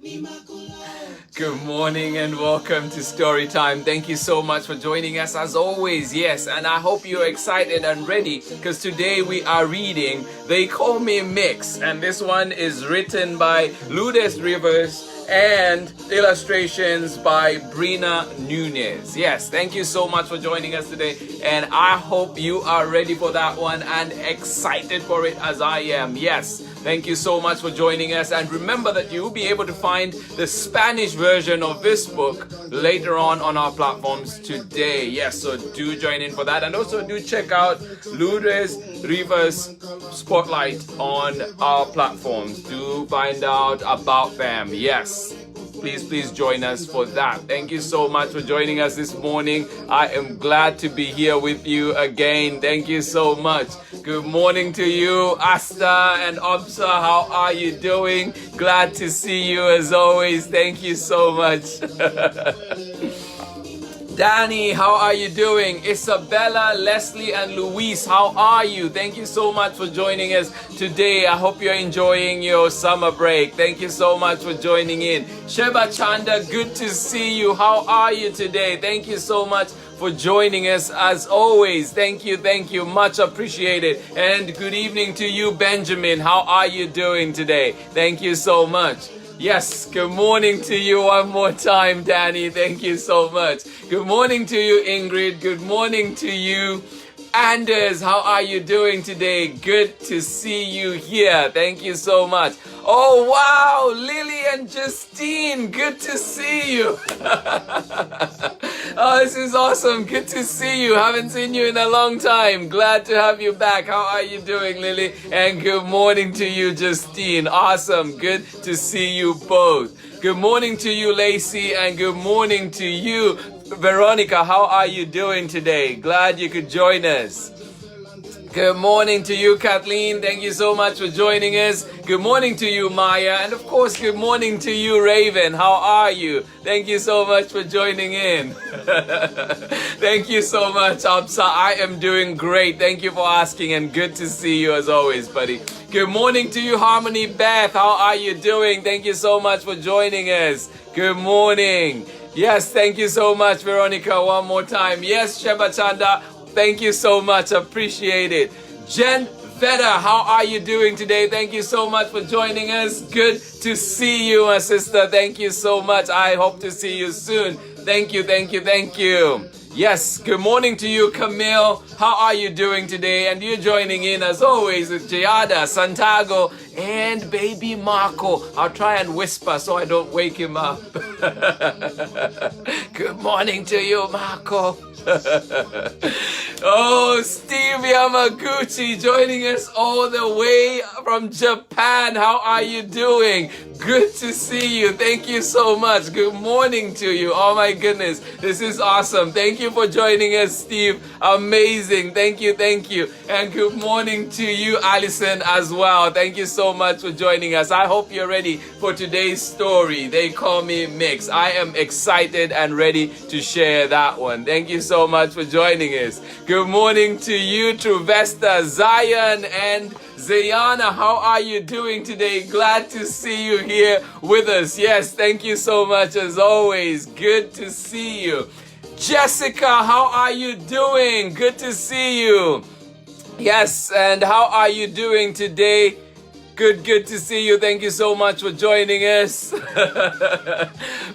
Good morning and welcome to Storytime. Thank you so much for joining us as always. Yes, and I hope you're excited and ready because today we are reading They Call Me Mx, and this one is written by Lourdes Rivas and illustrations by Breena Nuñez. Yes, thank you so much for joining us today, and I hope you are ready for that one and excited for it as I am. Yes, thank you so much for joining us, and remember that you will be able to find the Spanish version of this book later on our platforms today. Yes, so do join in for that, and also do check out Lourdes Rivas Spotlight on our platforms. Do find out about them. Yes, please join us for that. Thank you so much for joining us this morning. I am glad to be here with you again. Thank you so much. Good morning to you, Asta and Obsa. How are you doing? Glad to see you as always. Thank you so much. Danny, how are you doing? Isabella, Leslie, and Luis, how are you? Thank you so much for joining us today. I hope you're enjoying your summer break. Thank you so much for joining in. Sheba Chanda, good to see you. How are you today? Thank you so much for joining us as always. Thank you, much appreciated. And good evening to you, Benjamin. How are you doing today? Thank you so much. Yes, good morning to you one more time, Danny. Thank you so much. Good morning to you, Ingrid. Good morning to you, Anders. How are you doing today? Good to see you here. Thank you so much. Oh, wow, Lily and Justine. Good to see you. Oh, this is awesome. Good to see you. Haven't seen you in a long time. Glad to have you back. How are you doing, Lily? And good morning to you, Justine. Awesome. Good to see you both. Good morning to you, Lacey, and good morning to you, Veronica. How are you doing today? Glad you could join us. Good morning to you, Kathleen. Thank you so much for joining us. Good morning to you, Maya. And of course, good morning to you, Raven. How are you? Thank you so much for joining in. Thank you so much, Absa. I am doing great. Thank you for asking, and good to see you as always, buddy. Good morning to you, Harmony Beth. How are you doing? Thank you so much for joining us. Good morning. Yes, thank you so much, Veronica, one more time. Yes, Sheba Chanda. Thank you so much. Appreciate it. Jen Veda, how are you doing today? Thank you so much for joining us. Good to see you, my sister. Thank you so much. I hope to see you soon. Thank you. Yes, good morning to you, Camille. How are you doing today? And you're joining in, as always, with Giada, Santiago, and baby Marco. I'll try and whisper so I don't wake him up. Good morning to you, Marco. Oh, Steve Yamaguchi joining us all the way from Japan. How are you doing? Good to see you. Thank you so much. Good morning to you. Oh my goodness. This is awesome. Thank you for joining us, Steve. Amazing. Thank you. And good morning to you, Allison, as well. Thank you so much for joining us. I hope you're ready for today's story. They Call Me Mx. I am excited and ready to share that one. Thank you so much for joining us. Good morning to you, Truvesta, Zion, and Zayana. How are you doing today? Glad to see you here with us. Yes, thank you so much as always. Good to see you. Jessica, how are you doing? Good to see you. Yes, and how are you doing today? Good to see you. Thank you so much for joining us.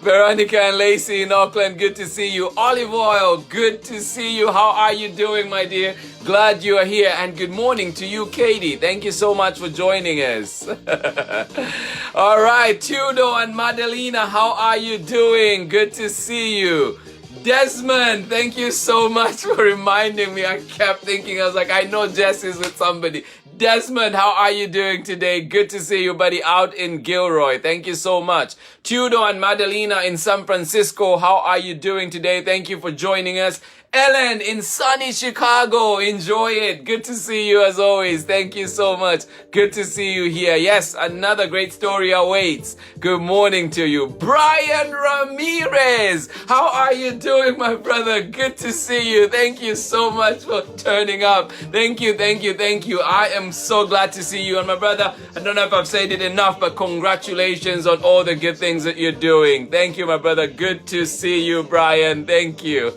Veronica and Lacey in Auckland, good to see you. Olive Oil, good to see you. How are you doing, my dear? Glad you are here. And good morning to you, Katie. Thank you so much for joining us. All right, Tudo and Madalena, how are you doing? Good to see you. Desmond, thank you so much for reminding me. I kept thinking, I was like, I know Jess is with somebody. Desmond, how are you doing today? Good to see you, buddy, out in Gilroy. Thank you so much. Tudo and Madalena in San Francisco, how are you doing today? Thank you for joining us. Ellen in sunny Chicago, enjoy it. Good to see you as always. Thank you so much. Good to see you here. Yes, another great story awaits. Good morning to you. Brian Ramirez, how are you doing, my brother? Good to see you. Thank you so much for turning up. Thank you, thank you, thank you. I am so glad to see you. And my brother, I don't know if I've said it enough, but congratulations on all the good things that you're doing. Thank you, my brother. Good to see you, Brian. Thank you.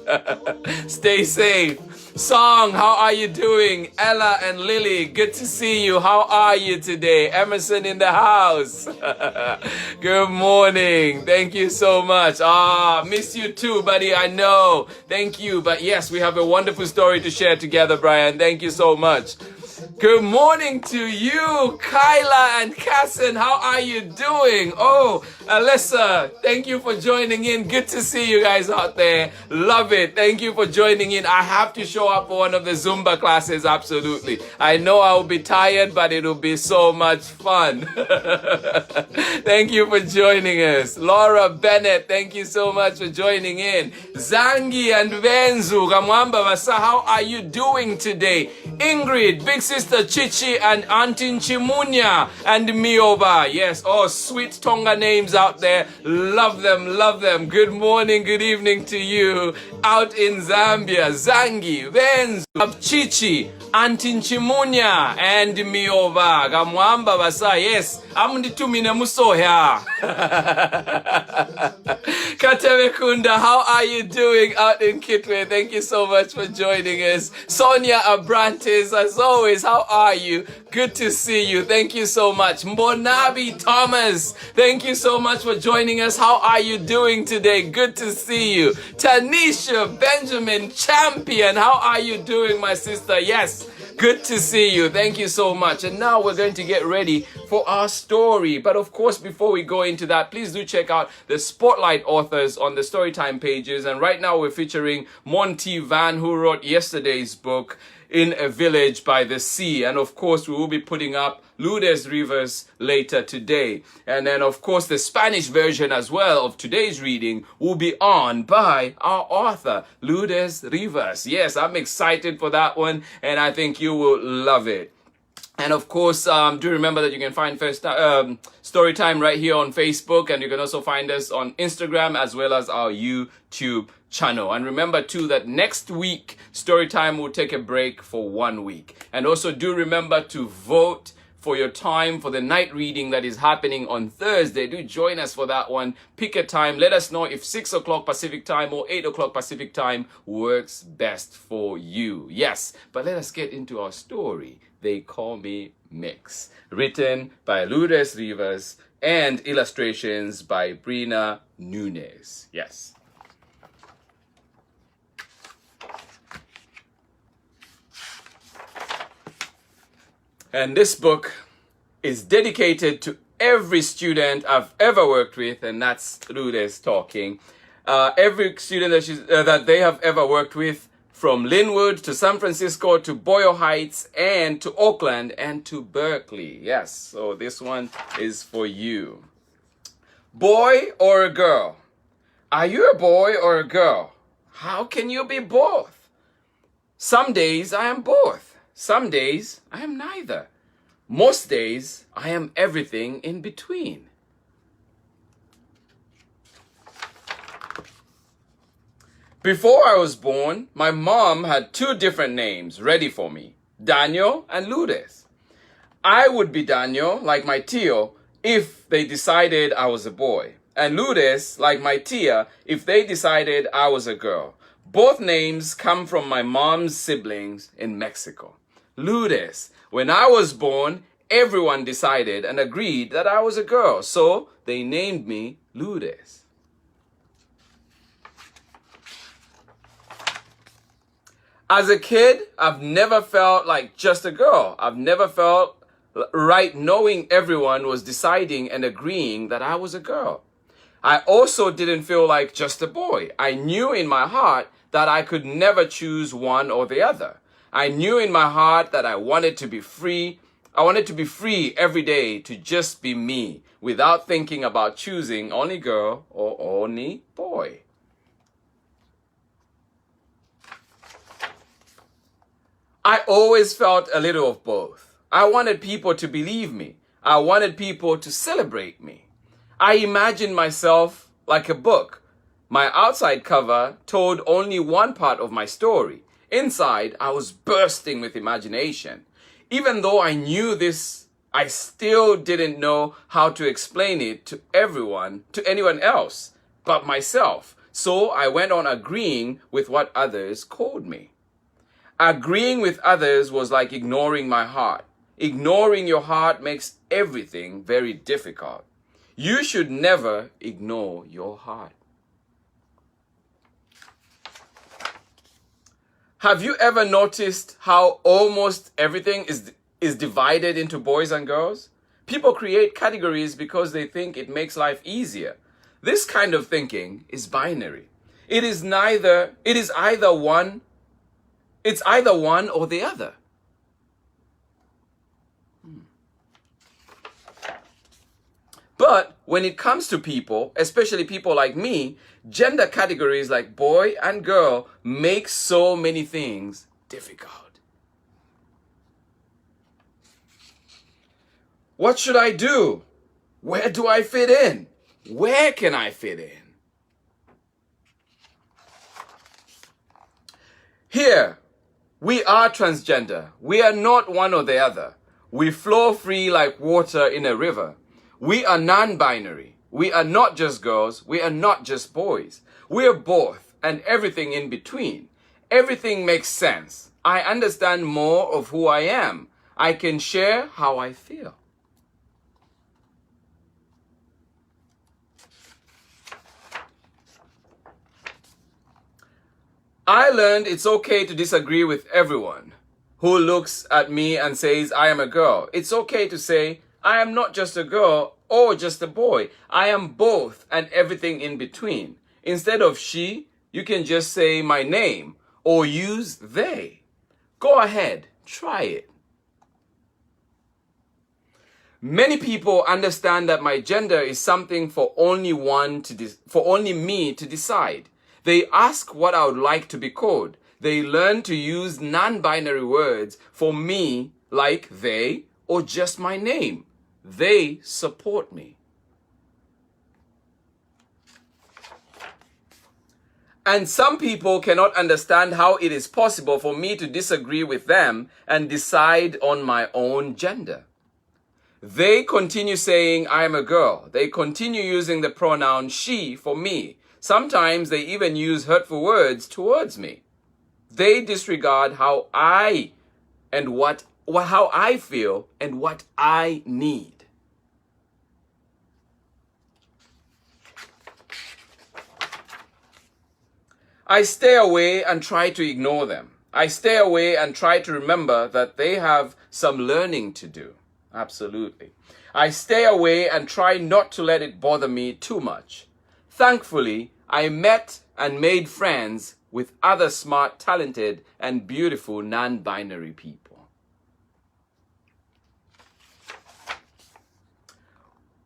Stay safe. Song, how are you doing? Ella and Lily, good to see you. How are you today? Emerson in the house. Good morning. Thank you so much. Miss you too, buddy. I know. Thank you. But yes, we have a wonderful story to share together, Brian. Thank you so much. Good morning to you, Kyla and Casson. How are you doing? Oh, Alyssa, thank you for joining in. Good to see you guys out there. Love it. Thank you for joining in. I have to show up for one of the Zumba classes, absolutely. I know I will be tired, but it'll be so much fun. Thank you for joining us. Laura Bennett, thank you so much for joining in. Zangi and Benzu, Gamwamba Vasa, how are you doing today? Ingrid, Big Sister Chichi and Auntie Chimunya and Mioba. Yes, oh, sweet Tonga names out there. Love them, love them. Good morning, good evening to you out in Zambia. Zangi, Benzu, Chichi, Auntie Chimunya and Mioba. Gamwamba Basa, yes. Amunditumine musoya. Katewekunda, how are you doing out in Kitwe? Thank you so much for joining us. Sonia Abrantes, as always, how are you? Good to see you. Thank you so much. Mbonabi Thomas, thank you so much for joining us. How are you doing today? Good to see you. Tanisha Benjamin Champion, how are you doing, my sister? Yes. Good to see you. Thank you so much. And now we're going to get ready for our story. But of course, before we go into that, please do check out the Spotlight authors on the Storytime pages. And right now we're featuring Monty Van, who wrote yesterday's book, In a Village by the Sea. And of course, we will be putting up Lourdes Rivas later today. And then, of course, the Spanish version as well of today's reading will be on by our author, Lourdes Rivas. Yes, I'm excited for that one, and I think you will love it. And of course, do remember that you can find Storytime right here on Facebook, and you can also find us on Instagram as well as our YouTube channel. And remember too that next week, Storytime will take a break for 1 week. And also do remember to vote for your time for the night reading that is happening on Thursday. Do join us for that one. Pick a time. Let us know if 6 o'clock Pacific time or 8 o'clock Pacific time works best for you. Yes, but let us get into our story. They Call Me Mx, written by Lourdes Rivas and illustrations by Breena Nuñez. Yes. And this book is dedicated to every student I've ever worked with, and that's Lourdes talking. Every student that they have ever worked with, from Linwood to San Francisco to Boyle Heights and to Oakland and to Berkeley. Yes, so this one is for you. Boy or a girl? Are you a boy or a girl? How can you be both? Some days I am both. Some days I am neither. Most days I am everything in between. Before I was born, my mom had 2 different names ready for me, Daniel and Lourdes. I would be Daniel, like my Tio, if they decided I was a boy, and Lourdes, like my Tia, if they decided I was a girl. Both names come from my mom's siblings in Mexico. Lourdes. When I was born, everyone decided and agreed that I was a girl, so they named me Lourdes. As a kid, I've never felt like just a girl. I've never felt right knowing everyone was deciding and agreeing that I was a girl. I also didn't feel like just a boy. I knew in my heart that I could never choose one or the other. I knew in my heart that I wanted to be free. I wanted to be free every day to just be me without thinking about choosing only girl or only boy. I always felt a little of both. I wanted people to believe me. I wanted people to celebrate me. I imagined myself like a book. My outside cover told only one part of my story. Inside, I was bursting with imagination. Even though I knew this, I still didn't know how to explain it to anyone else but myself. So I went on agreeing with what others called me. Agreeing with others was like ignoring my heart. Ignoring your heart makes everything very difficult. You should never ignore your heart. Have you ever noticed how almost everything is divided into boys and girls? People create categories because they think it makes life easier. This kind of thinking is binary. It's either one or the other. But when it comes to people, especially people like me, gender categories like boy and girl make so many things difficult. What should I do? Where do I fit in? Where can I fit in? Here, we are transgender. We are not one or the other. We flow free like water in a river. We are non-binary. We are not just girls. We are not just boys. We are both and everything in between. Everything makes sense. I understand more of who I am. I can share how I feel. I learned it's okay to disagree with everyone who looks at me and says I am a girl. It's okay to say I am not just a girl or just a boy. I am both and everything in between. Instead of she, you can just say my name or use they. Go ahead, try it. Many people understand that my gender is something for only me to decide. They ask what I would like to be called. They learn to use non-binary words for me like they or just my name. They support me. And some people cannot understand how it is possible for me to disagree with them and decide on my own gender. They continue saying I am a girl. They continue using the pronoun she for me. Sometimes they even use hurtful words towards me. They disregard how I feel and what I need. I stay away and try to ignore them. I stay away and try to remember that they have some learning to do. Absolutely. I stay away and try not to let it bother me too much. Thankfully, I met and made friends with other smart, talented, and beautiful non-binary people.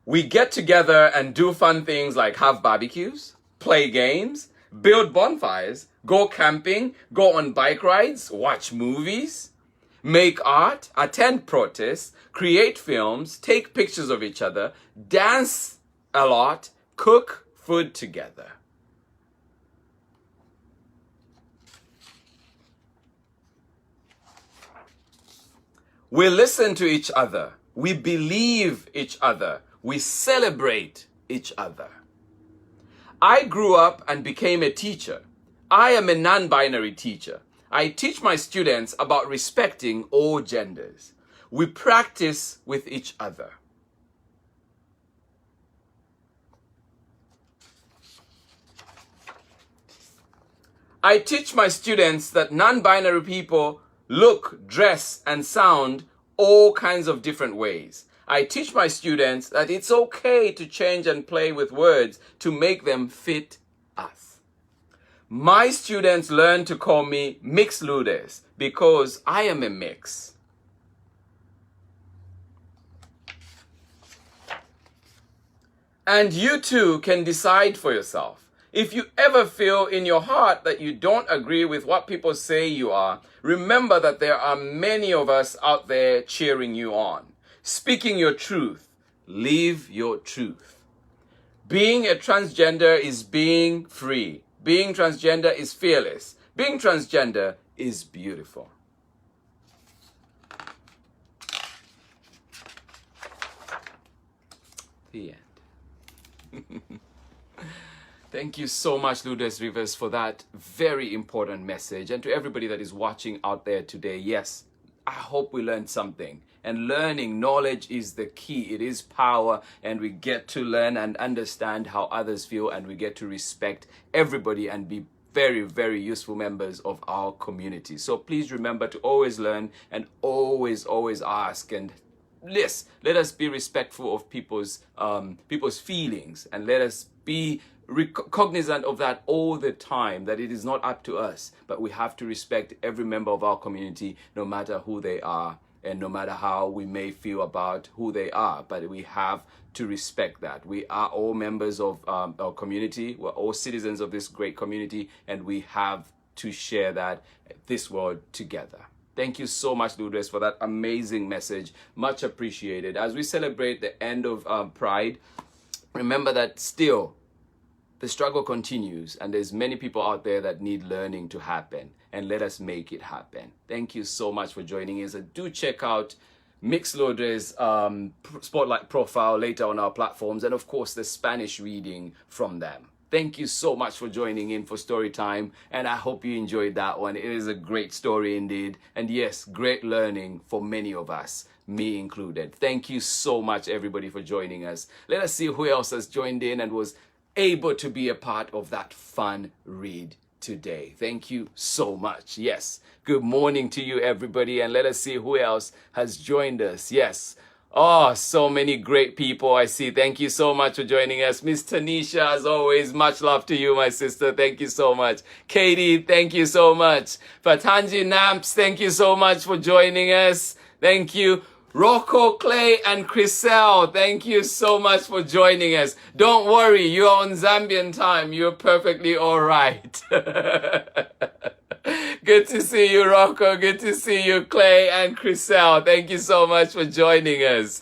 We get together and do fun things like have barbecues, play games, build bonfires, go camping, go on bike rides, watch movies, make art, attend protests, create films, take pictures of each other, dance a lot, cook food together. We listen to each other. We believe each other. We celebrate each other. I grew up and became a teacher. I am a non-binary teacher. I teach my students about respecting all genders. We practice with each other. I teach my students that non-binary people look, dress, and sound all kinds of different ways. I teach my students that it's okay to change and play with words to make them fit us. My students learn to call me Mx Lourdes because I am a mix. And you too can decide for yourself. If you ever feel in your heart that you don't agree with what people say you are, remember that there are many of us out there cheering you on. Speaking your truth, live your truth. Being a transgender is being free. Being transgender is fearless. Being transgender is beautiful. The end. Thank you so much, Lourdes Rivas, for that very important message. And to everybody that is watching out there today, yes, I hope we learned something. And learning, knowledge is the key. It is power, and we get to learn and understand how others feel, and we get to respect everybody and be very, very useful members of our community. So please remember to always learn and always ask, and let us be respectful of people's feelings, and let us be cognizant of that all the time, that it is not up to us, but we have to respect every member of our community, no matter who they are and no matter how we may feel about who they are. But we have to respect that. We are all members of our community. We're all citizens of this great community, and we have to share this world together. Thank you so much, Lourdes, for that amazing message. Much appreciated. As we celebrate the end of Pride, remember that still the struggle continues, and there's many people out there that need learning to happen, and let us make it happen. Thank you so much for joining us. And do check out Mx Lourdes' Spotlight profile later on our platforms, and of course the Spanish reading from them. Thank you so much for joining in for Storytime, and I hope you enjoyed that one. It is a great story indeed, and yes, great learning for many of us, me included. Thank you so much, everybody, for joining us. Let us see who else has joined in and was able to be a part of that fun read today. Thank you so much. Yes, good morning to you, everybody, and let us see who else has joined us. Yes. Oh, so many great people I see. Thank you so much for joining us. Miss Tanisha, as always, much love to you, my sister. Thank you so much. Katie, thank you so much. Fatanji Namps, thank you so much for joining us. Thank you. Rocco, Clay, and Chriselle, thank you so much for joining us. Don't worry, you're on Zambian time. You're perfectly all right. Good to see you, Rocco. Good to see you, Clay and Chriselle. Thank you so much for joining us.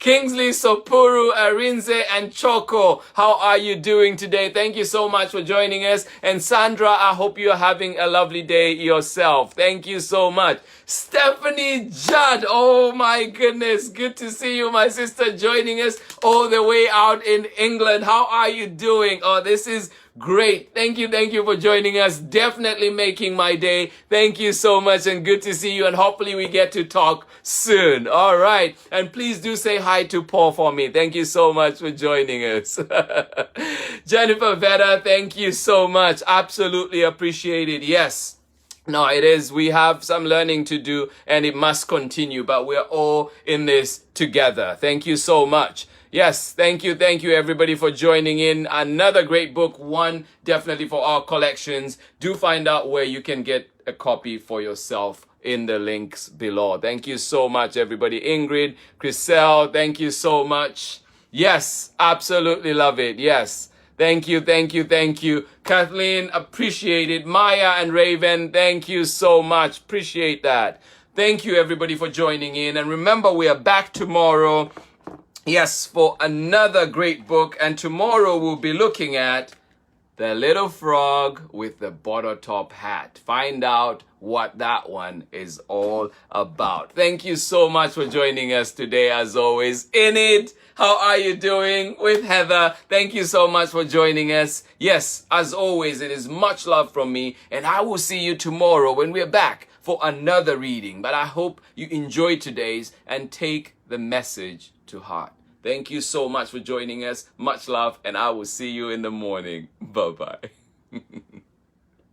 Kingsley, Sopuru, Arinze, and Choco, how are you doing today? Thank you so much for joining us. And Sandra, I hope you're having a lovely day yourself. Thank you so much. Stephanie Judd, oh my goodness, good to see you, my sister, joining us all the way out in England. How are you doing? Oh, this is great. Thank you for joining us. Definitely making my day. Thank you so much, and good to see you, and hopefully we get to talk soon. All right, and please do say hi to Paul for me. Thank you so much for joining us. Jennifer Veda, thank you so much. Absolutely appreciate it. Yes. No, it is. We have some learning to do, and it must continue, but we're all in this together. Thank you so much. Yes, thank you everybody for joining in. Another great book, one definitely for our collections. Do find out where you can get a copy for yourself in the links below. Thank you so much, everybody. Ingrid, Chriselle, thank you so much. Yes, absolutely love it. Yes. Thank you. Kathleen, appreciate it. Maya and Raven, thank you so much. Appreciate that. Thank you, everybody, for joining in. And remember, we are back tomorrow, yes, for another great book. And tomorrow we'll be looking at The Little Frog with the Bottle Top Hat. Find out what that one is all about. Thank you so much for joining us today, as always. Enid, how are you doing? With Heather, thank you so much for joining us. Yes, as always, it is much love from me, and I will see you tomorrow when we're back for another reading. But I hope you enjoyed today's and take the message to heart. Thank you so much for joining us. Much love, and I will see you in the morning. Bye-bye.